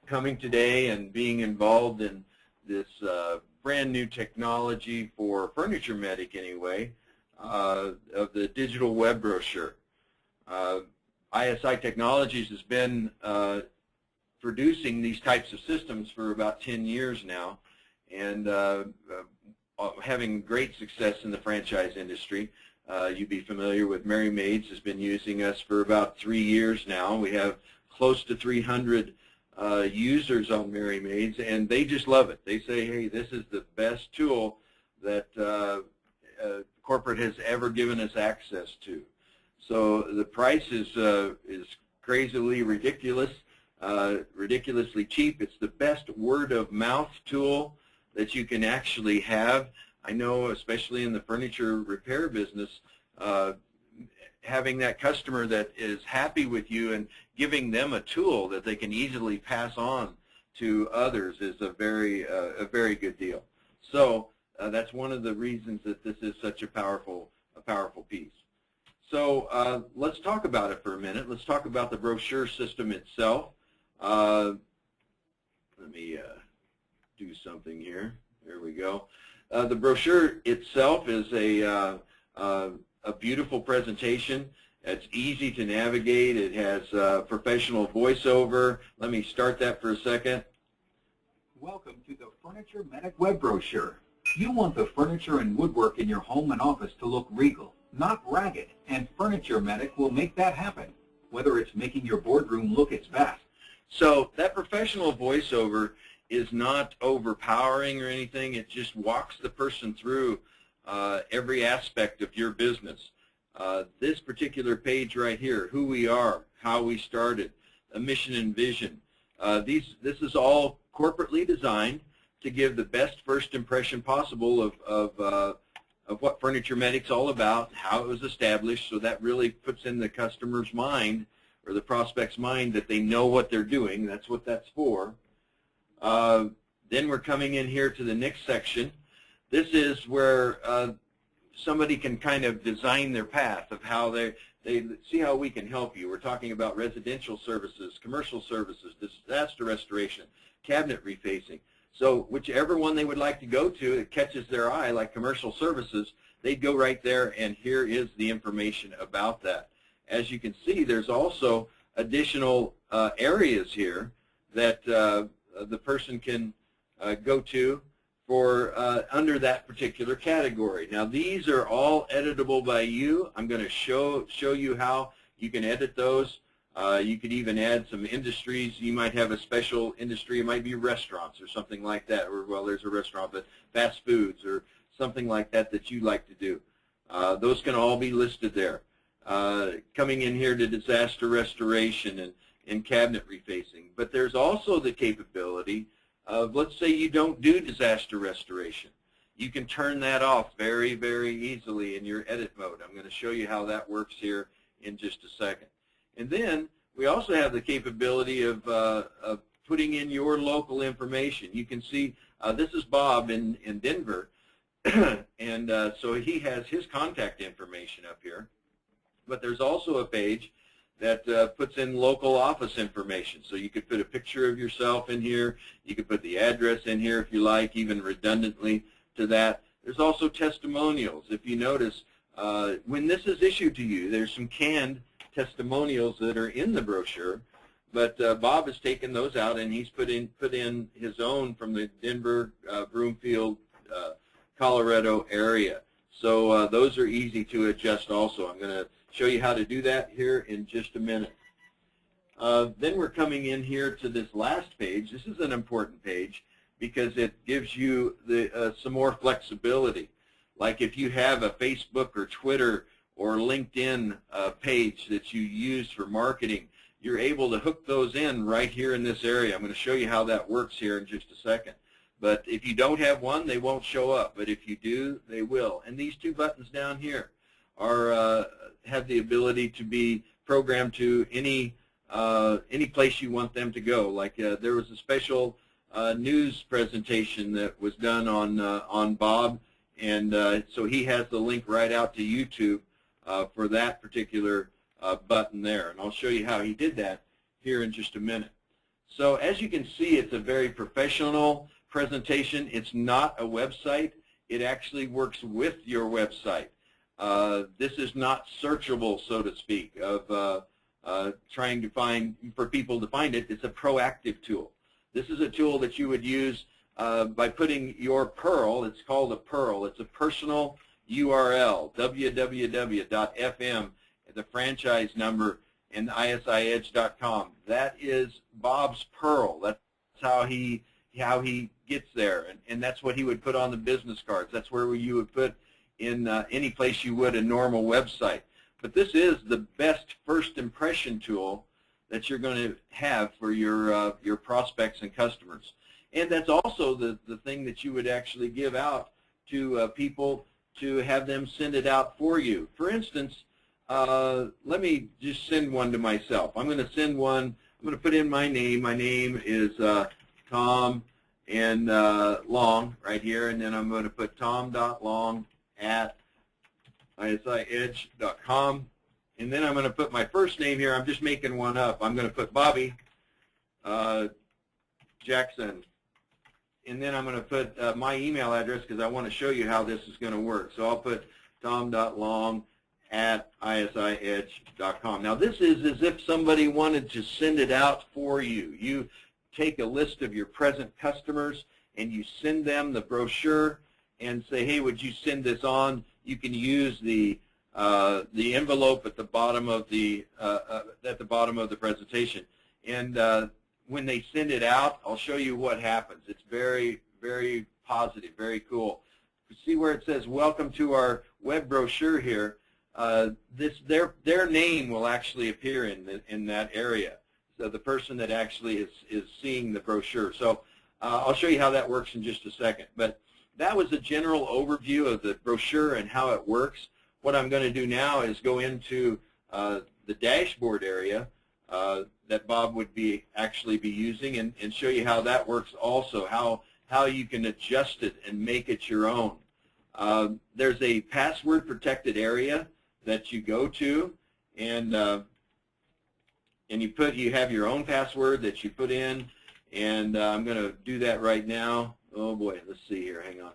coming today and being involved in this brand new technology for Furniture Medic anyway, of the digital web brochure. ISI Technologies has been producing these types of systems for about 10 years now, and having great success in the franchise industry. You'd be familiar with Mary Maids has been using us for about 3 years now. We have close to 300 users on Mary Maids, and they just love it. They say, hey, this is the best tool that corporate has ever given us access to. So the price is crazily ridiculous, ridiculously cheap. It's the best word-of-mouth tool that you can actually have. I know, especially in the furniture repair business, having that customer that is happy with you and giving them a tool that they can easily pass on to others is a very good deal. So that's one of the reasons that this is such a powerful piece. So let's talk about it for a minute. Let's talk about the brochure system itself. Let me do something here. There we go. The brochure itself is a beautiful presentation. It's easy to navigate. It has professional voiceover. Let me start that for a second. Welcome to the Furniture Medic web brochure. You want the furniture and woodwork in your home and office to look regal, not ragged, and Furniture Medic will make that happen, whether it's making your boardroom look its best. So that professional voiceover is not overpowering or anything. It just walks the person through every aspect of your business. This particular page right here, who we are, how we started, a mission and vision. This is all corporately designed to give the best first impression possible of what Furniture Medic's all about, how it was established, so that really puts in the customer's mind or the prospect's mind that they know what they're doing. That's what that's for. Then we're coming in here to the next section. This is where somebody can kind of design their path of how they see how we can help you. We're talking about residential services, commercial services, disaster restoration, cabinet refacing. So whichever one they would like to go to that catches their eye, like commercial services, they'd go right there, and here is the information about that. As you can see, there's also additional areas here that the person can go to for under that particular category. Now these are all editable by you. I'm going to show you how you can edit those. You could even add some industries. You might have a special industry. It might be restaurants or something like that, or, well, there's a restaurant, but fast foods or something like that that you like to do. Those can all be listed there. Coming in here to disaster restoration and cabinet refacing. But there's also the capability of, let's say you don't do disaster restoration. You can turn that off very, very easily in your edit mode. I'm going to show you how that works here in just a second. And then we also have the capability of putting in your local information. You can see this is Bob in Denver, and so he has his contact information up here. But there's also a page that puts in local office information. So you could put a picture of yourself in here. You could put the address in here if you like, even redundantly to that. There's also testimonials. If you notice, when this is issued to you, there's some canned testimonials that are in the brochure, but Bob has taken those out and he's put in his own from the Denver, Broomfield, Colorado area. So those are easy to adjust also. I'm going to show you how to do that here in just a minute. Then we're coming in here to this last page. This is an important page because it gives you some more flexibility. Like if you have a Facebook or Twitter or LinkedIn page that you use for marketing, you're able to hook those in right here in this area. I'm going to show you how that works here in just a second. But if you don't have one, they won't show up. But if you do, they will. And these two buttons down here are have the ability to be programmed to any place you want them to go. Like there was a special news presentation that was done on Bob, and so he has the link right out to YouTube for that particular button there. And I'll show you how he did that here in just a minute. So as you can see, it's a very professional presentation. It's not a website. It actually works with your website. This is not searchable, so to speak, of trying to find, for people to find it. It's a proactive tool. This is a tool that you would use by putting your PURL. It's called a PURL. It's a personal URL, www.fm, the franchise number, and isiedge.com. That is Bob's PURL. That's how he gets there, and that's what he would put on the business cards. That's where you would put in any place you would a normal website. But this is the best first impression tool that you're going to have for your prospects and customers. And that's also the thing that you would actually give out to people to have them send it out for you. For instance, let me just send one to myself. I'm going to send one. I'm going to put in my name. My name is Tom and Long right here, and then I'm going to put tom.long@isiedge.com, and then I'm going to put my first name here. I'm just making one up. I'm going to put Bobby Jackson, and then I'm going to put my email address because I want to show you how this is going to work. So I'll put tom.long@isiedge.com. Now this is as if somebody wanted to send it out for you. You take a list of your present customers and you send them the brochure and say, hey, would you send this on? You can use the envelope at the bottom of the presentation. And when they send it out, I'll show you what happens. It's very, very positive, very cool. You see where it says welcome to our web brochure here. Their name will actually appear in that area. So the person that actually is seeing the brochure. So I'll show you how that works in just a second. But that was a general overview of the brochure and how it works. What I'm going to do now is go into the dashboard area that Bob would actually be using and show you how that works also, how you can adjust it and make it your own. There's a password protected area that you go to, and you have your own password that you put in, and I'm going to do that right now. Oh boy, let's see here, hang on.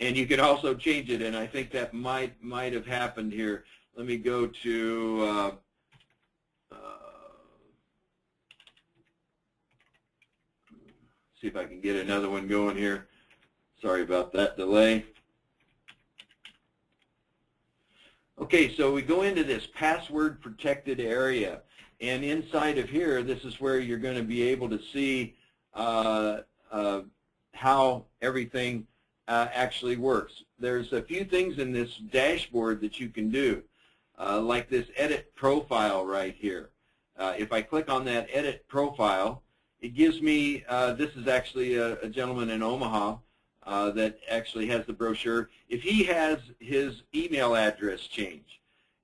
And you can also change it, and I think that might have happened here. Let me go to see if I can get another one going here. Sorry about that delay. Okay, so we go into this password protected area, and inside of here, this is where you're going to be able to see how everything actually works. There's a few things in this dashboard that you can do, like this edit profile right here. If I click on that edit profile, it gives me, this is actually a gentleman in Omaha that actually has the brochure. If he has his email address change,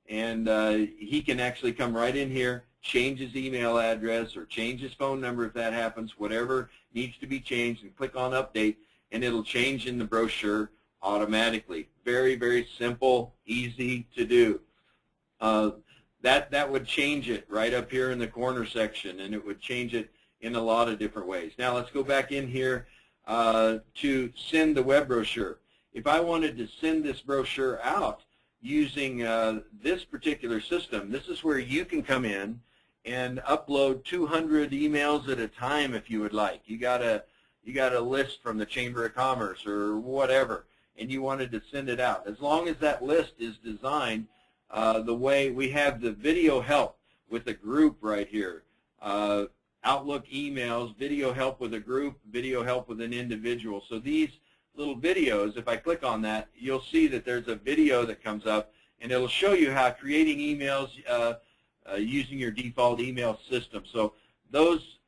and he can actually come right in here, change his email address or change his phone number if that happens, whatever needs to be changed, and click on update, and it'll change in the brochure automatically. Very, very simple, easy to do. That would change it right up here in the corner section, and it would change it in a lot of different ways. Now let's go back in here to send the web brochure. If I wanted to send this brochure out using this particular system, this is where you can come in and upload 200 emails at a time if you would like. You got a list from the Chamber of Commerce or whatever, and you wanted to send it out. As long as that list is designed the way we have the video help with a group right here. Outlook emails, video help with a group, video help with an individual. So these little videos, if I click on that, you'll see that there's a video that comes up, and it'll show you how creating emails using your default email system. So those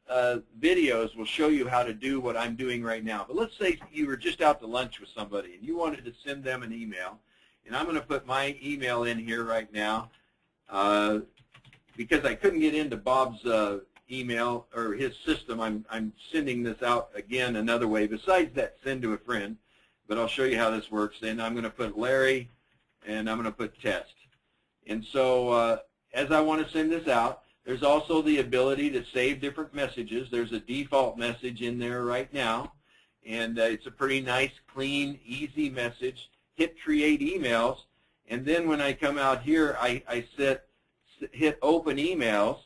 videos will show you how to do what I'm doing right now. But let's say you were just out to lunch with somebody and you wanted to send them an email, and I'm going to put my email in here right now because I couldn't get into Bob's email or his system. I'm sending this out again another way besides that send to a friend, but I'll show you how this works. Then I'm going to put Larry, and I'm going to put test. And so as I want to send this out, There's also the ability to save different messages. There's a default message in there right now, and it's a pretty nice, clean, easy message. Hit Create Emails, and then when I come out here, I hit Open Emails,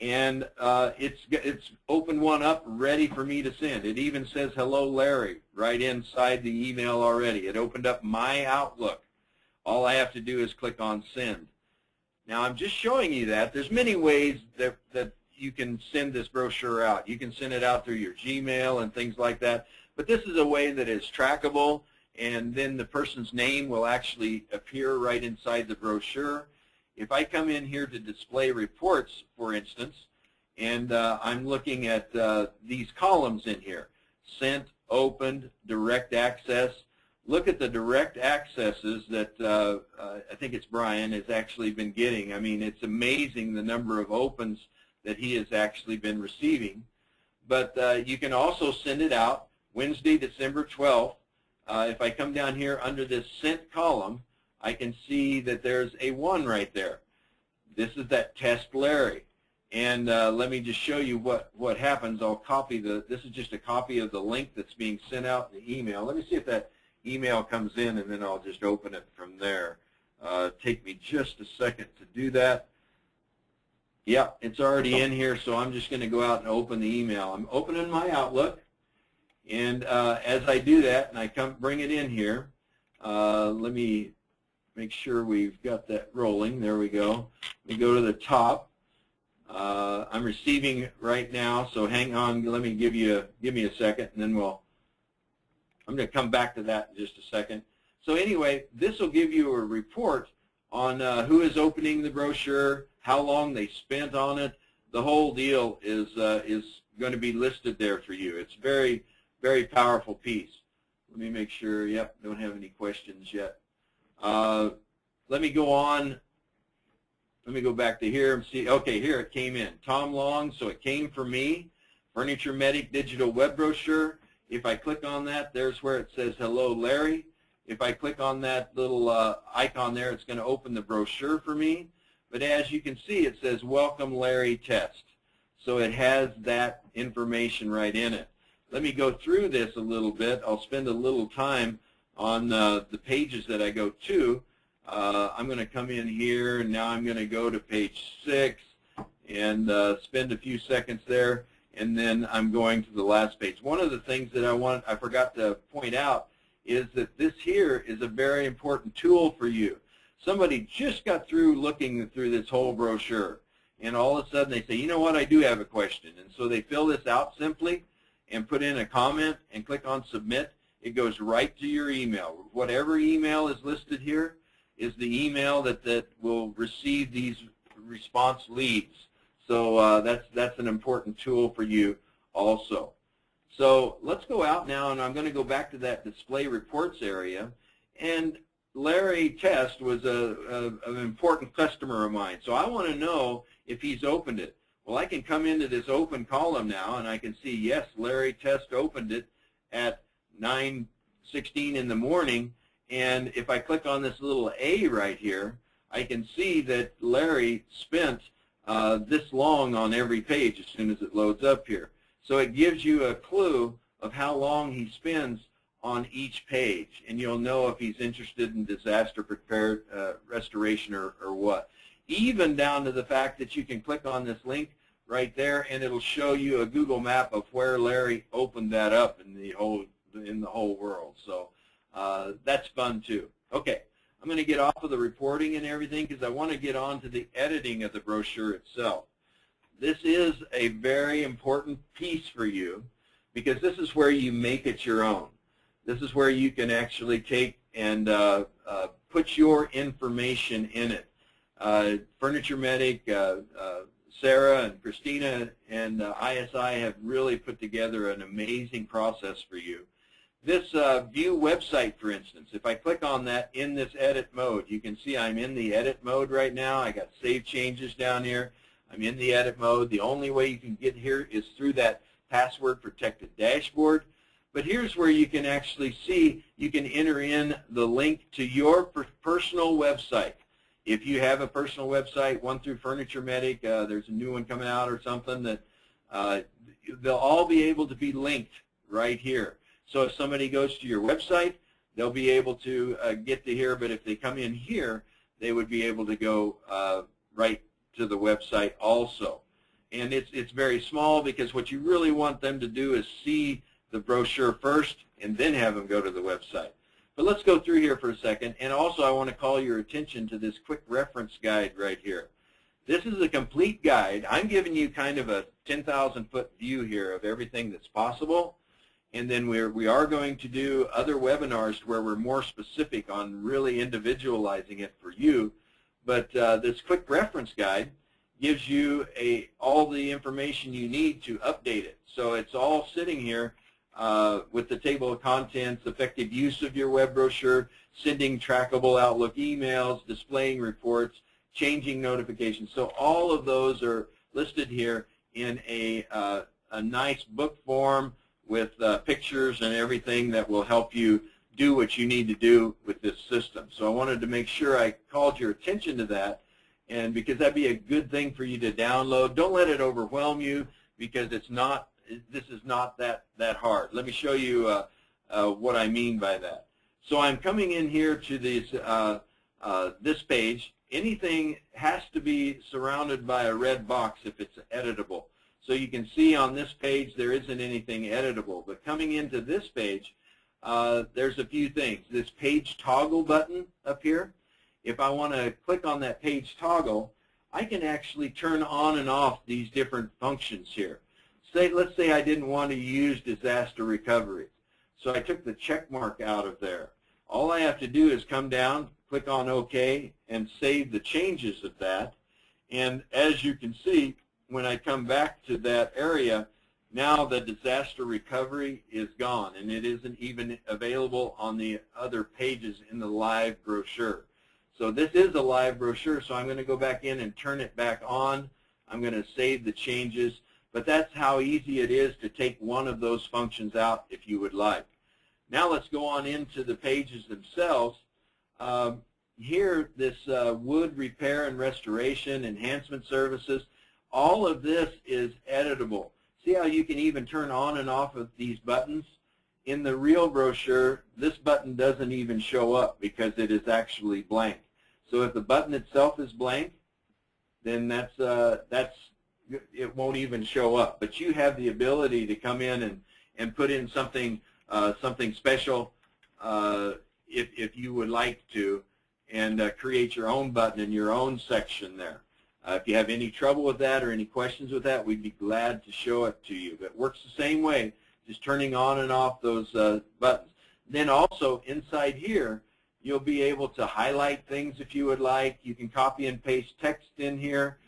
and it's opened one up ready for me to send. It even says Hello Larry right inside the email already. It opened up my Outlook. All I have to do is click on Send. Now I'm just showing you that. There's many ways that you can send this brochure out. You can send it out through your Gmail and things like that, but this is a way that is trackable, and then the person's name will actually appear right inside the brochure. If I come in here to display reports, for instance, and I'm looking at these columns in here, sent, opened, direct access. Look at the direct accesses that I think it's Brian has actually been getting. I mean, it's amazing the number of opens that he has actually been receiving. But you can also send it out Wednesday, December 12th. If I come down here under this sent column, I can see that there's a 1 right there. This is that Test Larry. And let me just show you what happens. I'll copy this is just a copy of the link that's being sent out in the email. Let me see if that email comes in, and then I'll just open it from there. Take me just a second to do that. Yeah, it's already in here, so I'm just going to go out and open the email. I'm opening my Outlook, and as I do that, and I bring it in here, let me make sure we've got that rolling. There we go. Let me go to the top. I'm receiving right now, so hang on. Let me give me a second, and then I'm going to come back to that in just a second. So anyway, this will give you a report on who is opening the brochure, how long they spent on it. The whole deal is going to be listed there for you. It's a very, very powerful piece. Let me make sure. Yep, don't have any questions yet. Let me go on. Let me go back to here and see. Okay, here it came in. Tom Long, so it came for me. Furniture Medic Digital Web Brochure. If I click on that, there's where it says Hello Larry. If I click on that little icon there, it's going to open the brochure for me. But as you can see, it says Welcome Larry Test. So it has that information right in it. Let me go through this a little bit. I'll spend a little time on the pages that I go to. I'm going to come in here, and now I'm going to go to page 6 and spend a few seconds there. And then I'm going to the last page. One of the things that I forgot to point out is that this here is a very important tool for you. Somebody just got through looking through this whole brochure, and all of a sudden they say, you know what, I do have a question. And so they fill this out simply and put in a comment and click on Submit. It goes right to your email. Whatever email is listed here is the email that will receive these response leads. So that's an important tool for you also. So let's go out now, and I'm going to go back to that display reports area. And Larry Test was an important customer of mine. So I want to know if he's opened it. Well, I can come into this open column now, and I can see, yes, Larry Test opened it at 9:16 in the morning. And if I click on this little A right here, I can see that Larry spent this long on every page as soon as it loads up here. So it gives you a clue of how long he spends on each page, and you'll know if he's interested in disaster prepared restoration or what. Even down to the fact that you can click on this link right there, and it'll show you a Google map of where Larry opened that up in the whole world. So that's fun too. Okay. I'm going to get off of the reporting and everything because I want to get on to the editing of the brochure itself. This is a very important piece for you because this is where you make it your own. This is where you can actually take and put your information in it. Furniture Medic, Sarah and Christina and ISI have really put together an amazing process for you. This view website, for instance, if I click on that in this edit mode, you can see I'm in the edit mode right now. I got save changes down here. I'm in the edit mode. The only way you can get here is through that password protected dashboard. But here's where you can actually see, you can enter in the link to your personal website. If you have a personal website, one through Furniture Medic, there's a new one coming out or something, that they'll all be able to be linked right here. So if somebody goes to your website, they'll be able to get to here, but if they come in here, they would be able to go right to the website also. And it's very small, because what you really want them to do is see the brochure first and then have them go to the website. But let's go through here for a second. And also I want to call your attention to this quick reference guide right here. This is a complete guide. I'm giving you kind of a 10,000-foot view here of everything that's possible. And then we are going to do other webinars where we're more specific on really individualizing it for you. But this quick reference guide gives you all the information you need to update it. So it's all sitting here with the table of contents, effective use of your web brochure, sending trackable Outlook emails, displaying reports, changing notifications. So all of those are listed here in a nice book form with pictures and everything that will help you do what you need to do with this system. So I wanted to make sure I called your attention to that, and because that'd be a good thing for you to download. Don't let it overwhelm you, because this is not that hard. Let me show you what I mean by that. So I'm coming in here to this page. Anything has to be surrounded by a red box if it's editable. So you can see on this page there isn't anything editable. But coming into this page, there's a few things. This page toggle button up here, if I want to click on that page toggle, I can actually turn on and off these different functions here. Let's say I didn't want to use disaster recovery. So I took the check mark out of there. All I have to do is come down, click on OK, and save the changes of that. And as you can see, when I come back to that area, now the disaster recovery is gone, and it isn't even available on the other pages in the live brochure. So this is a live brochure, so I'm going to go back in and turn it back on. I'm going to save the changes, but that's how easy it is to take one of those functions out if you would like. Now let's go on into the pages themselves. Here, this wood repair and restoration, enhancement services, all of this is editable. See how you can even turn on and off of these buttons? In the real brochure, this button doesn't even show up because it is actually blank. So if the button itself is blank, then it won't even show up. But you have the ability to come in and put in something special if you would like to, and create your own button in your own section there. If you have any trouble with that or any questions with that, we'd be glad to show it to you. But it works the same way, just turning on and off those buttons. Then also inside here, you'll be able to highlight things if you would like. You can copy and paste text in here.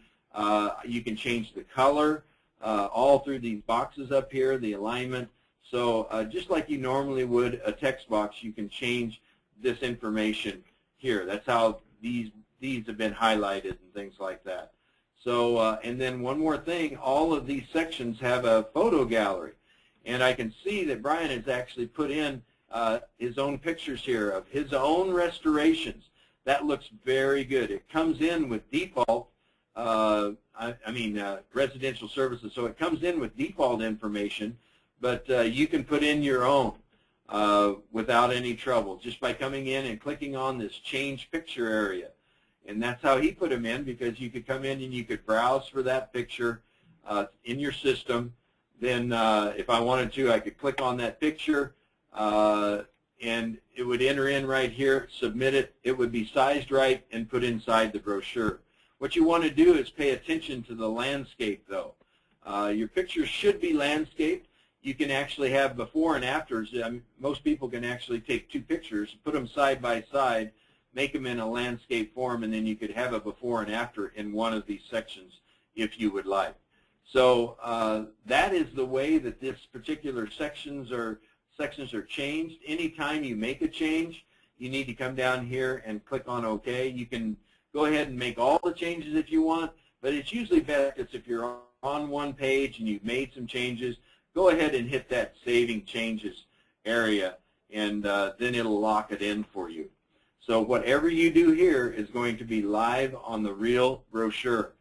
You can change the color all through these boxes up here, the alignment. So just like you normally would a text box, you can change this information here. That's how these have been highlighted and things like that. So, and then one more thing, all of these sections have a photo gallery. And I can see that Brian has actually put in his own pictures here of his own restorations. That looks very good. It comes in with default, residential services, so it comes in with default information, but you can put in your own without any trouble just by coming in and clicking on this change picture area. And that's how he put them in, because you could come in and you could browse for that picture in your system. Then if I wanted to, I could click on that picture and it would enter in right here, submit it. It would be sized right and put inside the brochure. What you want to do is pay attention to the landscape, though. Your pictures should be landscaped. You can actually have before and afters. Most people can actually take two pictures, put them side by side, make them in a landscape form, and then you could have a before and after in one of these sections if you would like. So that is the way that this particular sections are changed. Anytime you make a change, you need to come down here and click on OK. You can go ahead and make all the changes if you want, but it's usually best if you're on one page and you've made some changes, go ahead and hit that Saving Changes area, and then it'll lock it in for you. So whatever you do here is going to be live on the real brochure.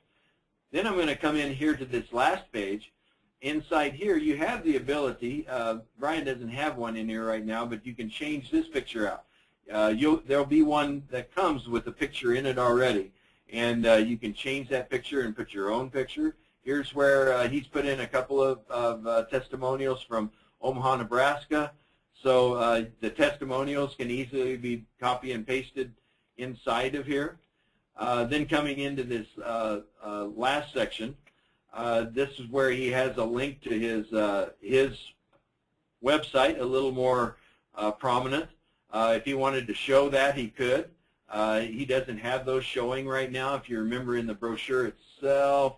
Then I'm going to come in here to this last page. Inside here, you have the ability, Brian doesn't have one in here right now, but you can change this picture out. There'll be one that comes with a picture in it already, and you can change that picture and put your own picture. Here's where he's put in a couple of testimonials from Omaha, Nebraska. So the testimonials can easily be copy and pasted inside of here. Then coming into this last section, this is where he has a link to his website, a little more prominent. If he wanted to show that, he could. He doesn't have those showing right now. If you remember in the brochure itself,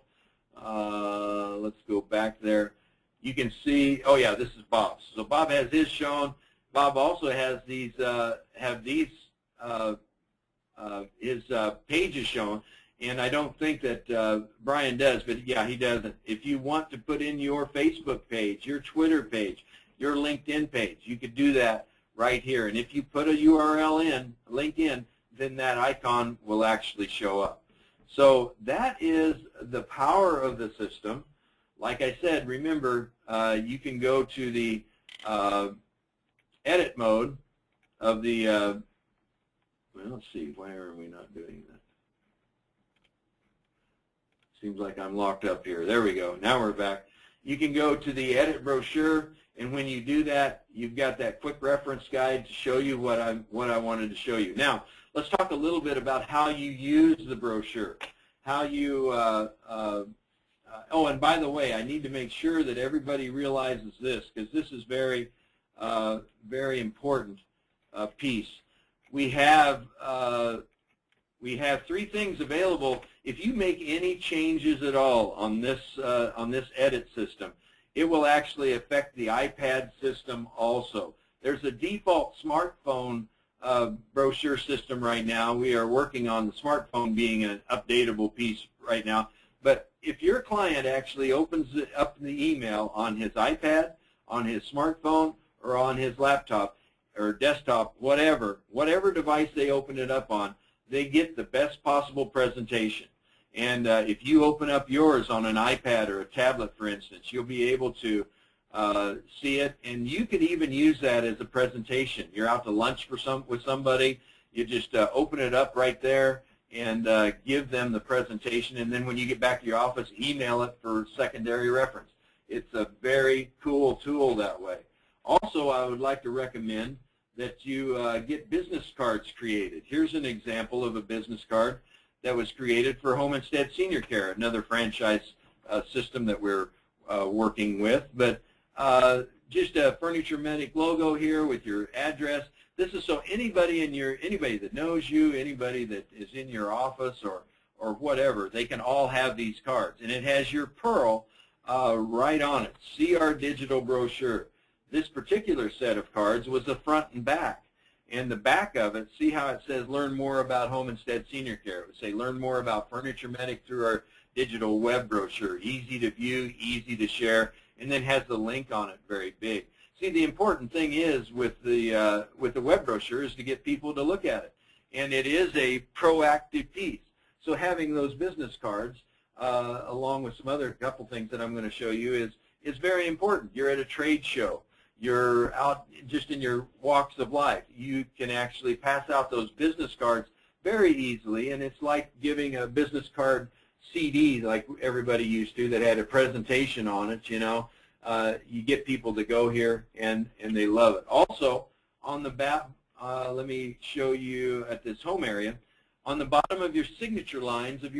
let's go back there. You can see, oh yeah, this is Bob's. So Bob has his shown. Bob also has these, his pages shown, and I don't think that Brian does, but yeah, he doesn't. If you want to put in your Facebook page, your Twitter page, your LinkedIn page, you could do that right here. And if you put a URL in, LinkedIn, then that icon will actually show up. So that is the power of the system. Like I said, remember, you can go to the edit mode of the, well, let's see, why are we not doing that? Seems like I'm locked up here. There we go. Now we're back. You can go to the edit brochure, and when you do that, you've got that quick reference guide to show you what I wanted to show you. Now, let's talk a little bit about how you use the brochure. How you, oh, and by the way, I need to make sure that everybody realizes this, because this is very, very important piece. We have three things available. If you make any changes at all on this edit system, it will actually affect the iPad system also. There's a default smartphone brochure system right now. We are working on the smartphone being an updatable piece right now. But if your client actually opens up the email on his iPad, on his smartphone, or on his laptop or desktop, whatever device they open it up on, they get the best possible presentation. And if you open up yours on an iPad or a tablet, for instance, you'll be able to see it, and you could even use that as a presentation. You're out to lunch with somebody, you just open it up right there and give them the presentation, and then when you get back to your office, email it for secondary reference. It's a very cool tool that way. Also, I would like to recommend that you get business cards created. Here's an example of a business card that was created for Home Instead Senior Care, another franchise system that we're working with. But just a Furniture Medic logo here with your address. This is so anybody that knows you, anybody that is in your office or whatever, they can all have these cards. And it has your Pearl right on it. See our digital brochure. This particular set of cards was the front and back. And the back of it, see how it says learn more about Home Instead Senior Care. It would say learn more about Furniture Medic through our digital web brochure. Easy to view, easy to share, and then has the link on it very big. See, the important thing is with the web brochure is to get people to look at it. And it is a proactive piece. So having those business cards, along with some other couple things that I'm going to show you, is very important. You're at a trade show. You're out just in your walks of life. You can actually pass out those business cards very easily, and it's like giving a business card CD like everybody used to that had a presentation on it, you know. You get people to go here, and they love it. Also, on the back, let me show you at this home area, on the bottom of your signature lines of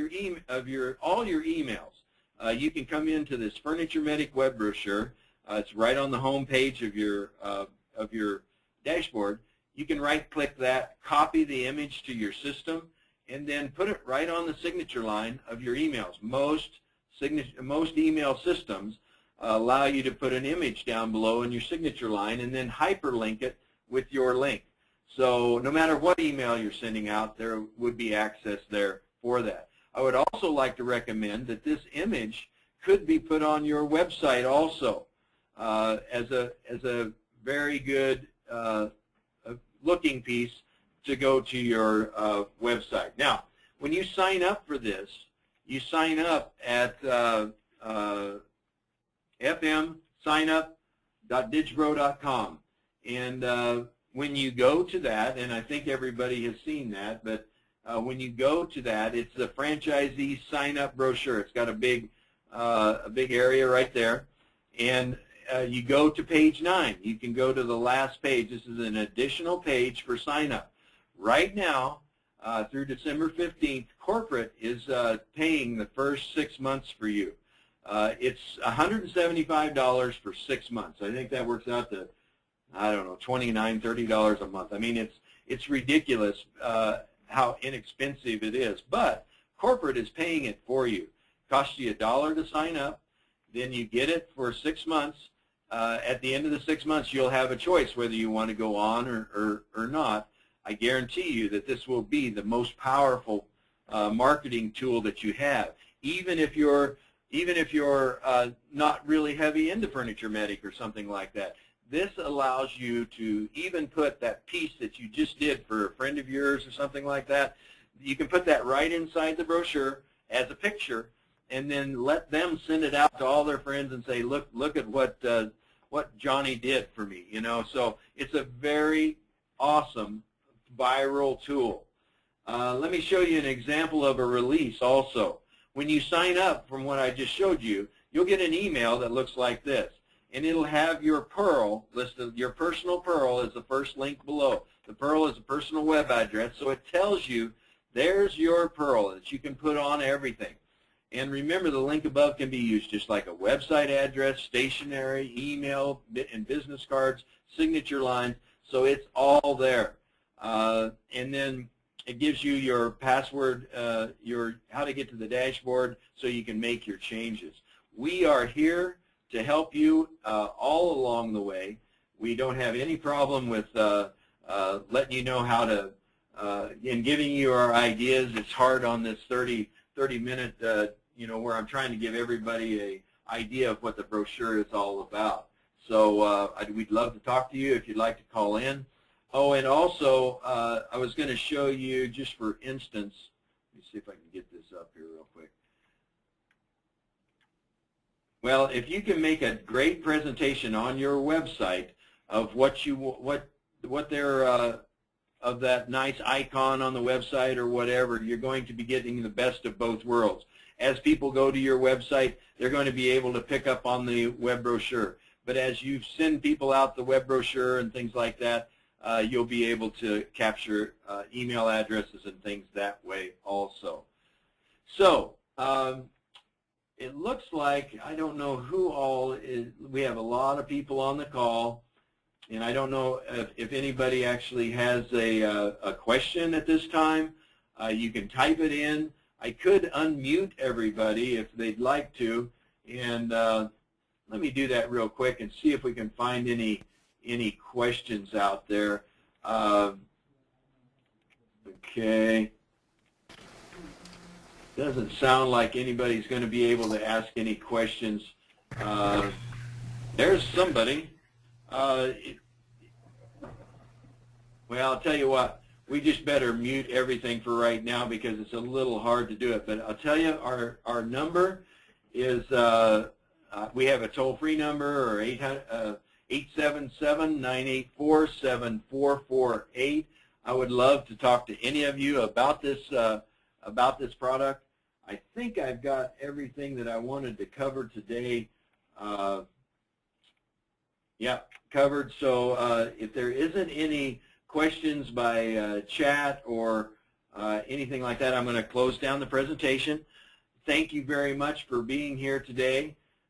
all your emails, you can come into this Furniture Medic web brochure. It's right on the home page of your dashboard. You can right-click that, copy the image to your system, and then put it right on the signature line of your emails. Most email systems allow you to put an image down below in your signature line and then hyperlink it with your link. So no matter what email you're sending out, there would be access there for that. I would also like to recommend that this image could be put on your website also. As a very good looking piece to go to your website. Now, when you sign up for this, you sign up at fmsignup.digibro.com. And when you go to that, and I think everybody has seen that, but when you go to that, it's the franchisee sign-up brochure. It's got a big area right there. And you go to page 9. You can go to the last page. This is an additional page for sign-up. Right now, through December 15th, corporate is paying the first 6 months for you. It's $175 for 6 months. I think that works out to, I don't know, $29, $30 a month. I mean, it's ridiculous how inexpensive it is. But corporate is paying it for you. It costs you $1 to sign up. Then you get it for 6 months. At the end of the 6 months, you'll have a choice whether you want to go on or not. I guarantee you that this will be the most powerful marketing tool that you have. Even if you're not really heavy into Furniture Medic or something like that, this allows you to even put that piece that you just did for a friend of yours or something like that. You can put that right inside the brochure as a picture, and then let them send it out to all their friends and say, look at what Johnny did for me. You know, so it's a very awesome viral tool. Let me show you an example of a release also. When you sign up, from what I just showed you, you'll get an email that looks like this, and it'll have your PURL listed. Your personal PURL is the first link below. The PURL is a personal web address, so it tells you there's your PURL that you can put on everything. And remember, the link above can be used just like a website address, stationery, email, and business cards, signature lines, so it's all there. And then it gives you your password, how to get to the dashboard so you can make your changes. We are here to help you all along the way. We don't have any problem with letting you know how to, and giving you our ideas. It's hard on this 30-minute, where I'm trying to give everybody an idea of what the brochure is all about. So we'd love to talk to you if you'd like to call in. Oh, and also, I was going to show you, just for instance, let me see if I can get this up here real quick. Well, if you can make a great presentation on your website of what they're of that nice icon on the website or whatever, you're going to be getting the best of both worlds. As people go to your website, they're going to be able to pick up on the web brochure. But as you send people out the web brochure and things like that, you'll be able to capture email addresses and things that way also. So it looks like, I don't know who all is, we have a lot of people on the call, and I don't know if anybody actually has a question at this time. You can type it in. I could unmute everybody if they'd like to, and let me do that real quick and see if we can find any questions out there. Okay. Doesn't sound like anybody's going to be able to ask any questions. There's somebody. Well, I'll tell you what. We just better mute everything for right now because it's a little hard to do it. But I'll tell you, our number is, we have a toll-free number, or 877-984-7448. I would love to talk to any of you about this product. I think I've got everything that I wanted to cover today. Covered. So if there isn't any questions by chat or anything like that, I'm going to close down the presentation. Thank you very much for being here today.